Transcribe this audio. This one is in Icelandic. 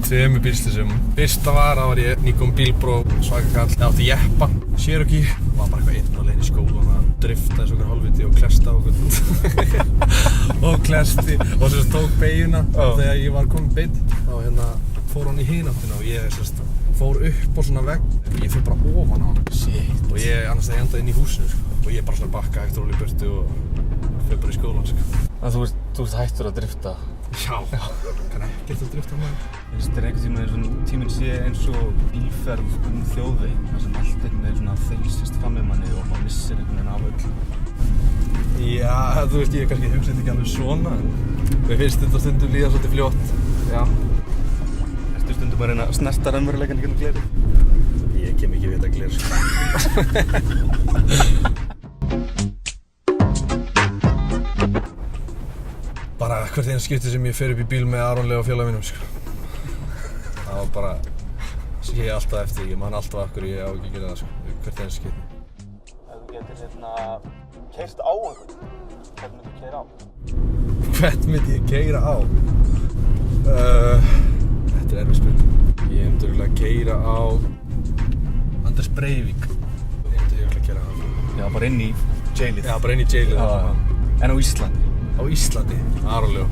2 bílslysum. Fyrsta var ég nýkom bílpróf, svaka kall. Ég átti jeppa, Cherokee. Var bara eitthvað einn á leiðinni í skólann að drifta eins og okkur hálfviti og klesta á okkur. Og klesti. Og svo tók beyguna þegar ég var komin beinn. Þá fór hann í hináttina og ég fór upp á svona vegg. Ég fyrir bara ofan á hann. Shit. Og annars þegar ég endaði inn í húsinu, sko. Og ég bara svona bakka hægt róli í burtu og fyrir bara í skólann, sko. Þannig þú ert hættur að drifta? Já. Kann ekkert að drifta maður. Finnst þér einhvern tíminn sé eins og bílferð þjóðveg, þar sem allt einhvern veginn svona þeysist fram með manni og maður missir einhvern veginn af öll? Já, ég kannski hugsa þetta ekki alveg svona, en mér finnst þetta stundum líða svolítið fljótt. Já. Ertu stundum að reyna að snerta raunveruleikann í gegnum glerið? Ég kem ekki við þetta gler, sko. Bara hvert einu skipti sem ég fer upp í bíl með Aron Leó félaga mínum, sko. Það var bara, sé ég alltaf eftir, ég man alltaf af hverju ég á ekki að gera það, sko, hvert einu skipti. Ef þú getur keyrt á einhvern, hvern myndir þú keyra á? Hvern myndi ég keyra á? Þetta erfið spurning. Ég myndi örugglega keyra á Anders Breivik. Ég myndi örugglega keyra á hann. Já, bara inn í jailið. Já, bara inn í jailið. En á Íslandi? Á Íslandi? Aron Leó.